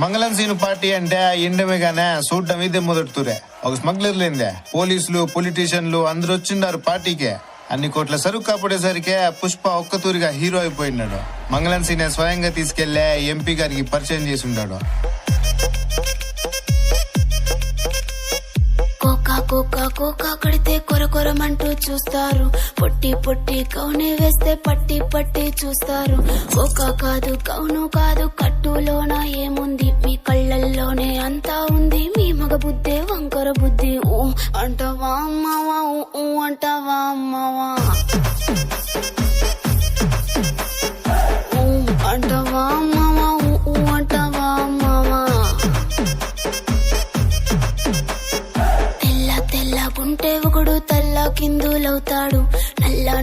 మంగళం scene party అంటే ఎండమేగానే చూడటం ఇదే మొదటితూరే. ఒక స్మగ్లర్ లేందే పోలీసులు పొలిటీషియన్లు అందరు వచ్చిండారు పార్టీకే. అన్ని కోట్ల సరుకు కాపాడేసరికే పుష్ప ఒక్కతూరిగా హీరో అయిపోయినాడు. మంగళం సీనే స్వయంగా తీసుకెళ్లే ఎంపీ గారికి పరిచయం చేసి ఉన్నాడు. కోకా కడితే కొరకొరమంటూ చూస్తారు. పొట్టి పొట్టి కౌని వేస్తే పట్టి పట్టి చూస్తారు. కోకా కాదు కౌను కాదు కట్టులోన ఏముంది, మీ కళ్ళల్లోనే అంతా ఉంది. మీ మగ బుద్ధే వంకర బుద్ధి. ఊ అంటవా అమ్మవా, ఊ అంటవా అమ్మవా, ఊ అంటవా అమ్మవా, ఊ అంటవా అమ్మవా. తెల్లగుంటే ఒకడు తల్ల కిందులవుతాడు,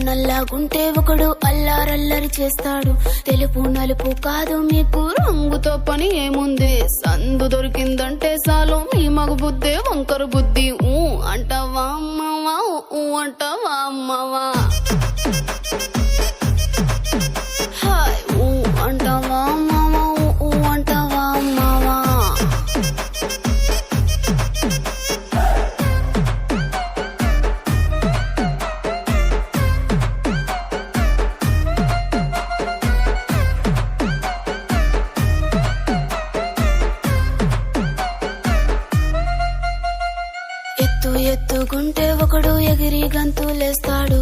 నల్లగుంటే ఒకడు అల్లారల్లరి చేస్తాడు. తెలుపు నలుపు కాదు మీకు రంగుతో పని ఏముంది, సందు దొరికిందంటే చాలు మీ మగ బుద్ధే వంకర బుద్ధి. ఊ అంటవా అమ్మవా, ఊ అంటవా అమ్మవా, హాయ్ ఊ అంటవా అమ్మవా, ఊ అంటవా అమ్మవా. ఎత్తుగుంటే ఒకడు ఎగిరి గంతులేస్తాడు,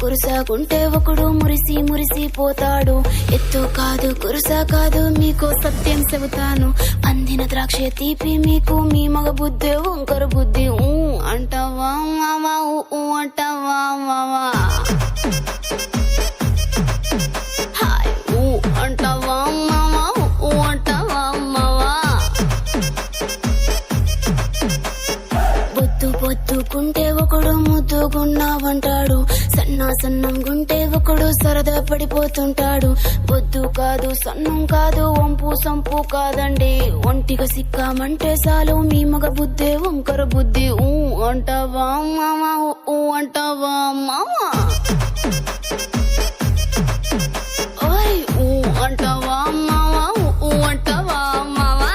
కురుసాగుంటే ఒకడు మురిసి పోతాడు. ఎత్తు కాదు కురుసా కాదు మీకో సత్యం చెబుతాను, అందిన ద్రాక్ష తీపి మీకు మీ మగ బుద్ధే వంకర బుద్ధి. ఊ అంటవా మావా, ఊ అంటవా మావా, హాయ్ ఊ అంటవా మావా, ఊ అంటవా మావా. బొద్దుకుంటే ఒకడు ముద్దుగున్నావంటాడు, సన్నంగుంటే ఒకడు సరదా పడిపోతుంటాడు. బొద్దు కాదు సన్నం కాదు వంపు సంపు కాదండి, ఒంటిగా సిక్కామంటే చాలు మీ మగ బుద్ధే వంకర బుద్ధి. ఊ అంటవా మామా, ఊ అంటవా మామా, ఓయ్ ఊ అంటవా మామా, ఊ అంటవా మామా.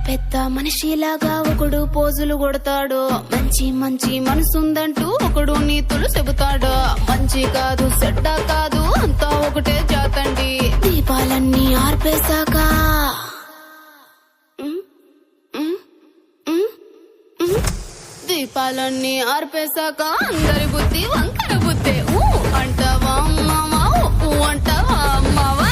పెద్ద మనిషిలాగా ఒకడు పోజులు కొడతాడు, మంచి మనసుందంటూ ఒకడు నీతులు చెబుతాడు. మంచి కాదు చెడ్డ కాదు అంతా ఒకటే జాతండి, దీపాలన్నీ ఆర్పేశాక దీపాలన్నీ ఆర్పేశాక అందరి బుద్ధి వంకర బుద్ధి. ఊ అంటవా మామా, ఊ అంటవా మావా,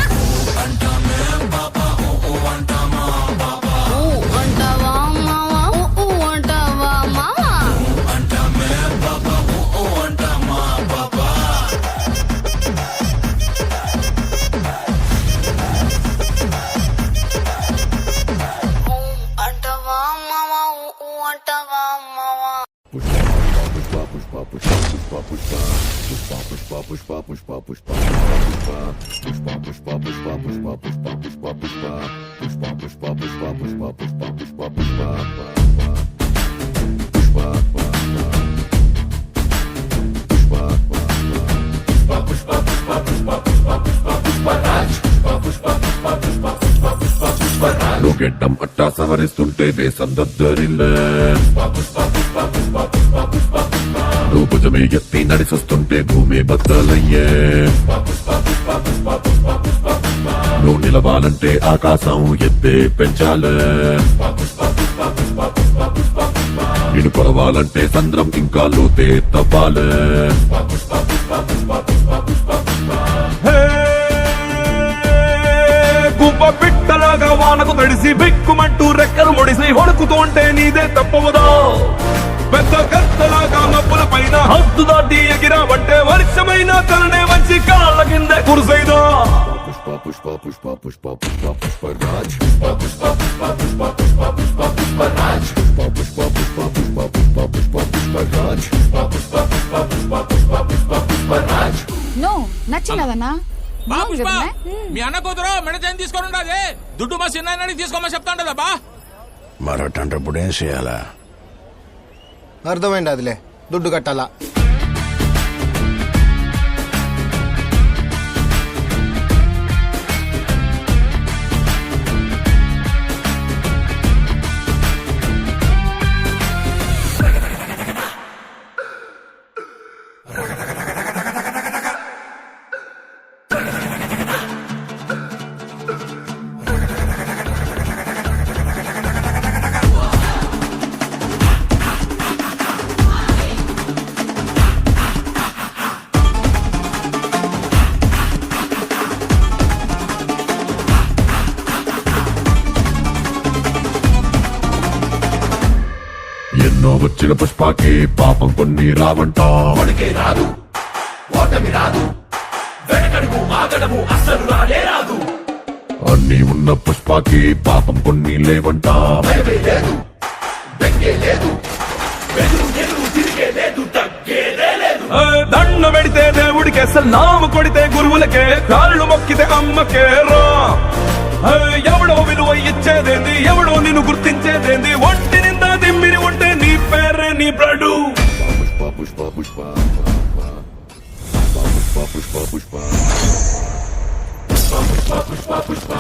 గెడ్డం పట్టా సవరిస్తుంటే వేసందరిల్లే, నువ్వు భుజమే ఎత్తి నడిచొస్తుంటే భూమి బద్దలయ్యే. నువ్వు నిలవాలంటే ఆకాశం ఎత్తే పెంచాలే, నిన్ను కొలవాలంటే సంద్రం ఇంకా లోతే తవ్వాలే. గుబ్బ పిట్టలాగా వానకు తడిసి బిక్కుమంటూ రెక్కలు ముడిసి హొడుకుతుంటే నీదే తప్పవుదా, పెద్ద కత్తలాగా మబ్బుల పైన హద్దు దాటి ఎగిరావంటే వర్షమైన తలనే వంచి కాళ్ళ కింద కురుసైదా. పుష్ప పుష్ప పుష్ప పుష్ప పుష్ప పుష్పరాజ్, పుష్ప పుష్ప పుష్ప పుష్ప పుష్ప పుష్ప పుష్పరాజ్, పుష్ప పుష్ప పుష్ప పుష్ప పుష్ప కదన్నా బా పుష్ప మీ అన్న కూతురు మెడ చైన్ తీసుకొని ఉండదు దుడ్డు మా చిన్న తీసుకోమని చెప్తా ఉండదా బా మరొట్టంటప్పుడు ఏం చేయాలా? అర్థమైంది అదిలే దుడ్డు కట్టాలా. ఎన్నో వచ్చిన పుష్పకి పాపం కొన్ని రావంట. మనకే రాదు ఓటమి రాదు వెనకడుగు ఆగడము అస్సలు రానే రాదు. అన్ని ఉన్న పుష్పకి పాపం కొన్ని లేవంట. భయమే లేదు బెంగే లేదు తిరిగే లేదు తగ్గేదే లేదు. దండ పెడితే దేవుడికి అసలు నామ కొడితే గురువులకే కాళ్ళు మొక్కితే అమ్మకే రా. ఎవడో విలువ ఇచ్చేదేంది ఎవడో నిన్ను గుర్తించేదేంది ఒంటి నిందా దిమ్మిరి ఉంటే నీ పేరే నీ బ్రడు. పుష్ప పుష్ప పుష్ప పుష్ప పుష్ప పుష్ప పుష్ప పుష్ప పుష్ప పుష్ప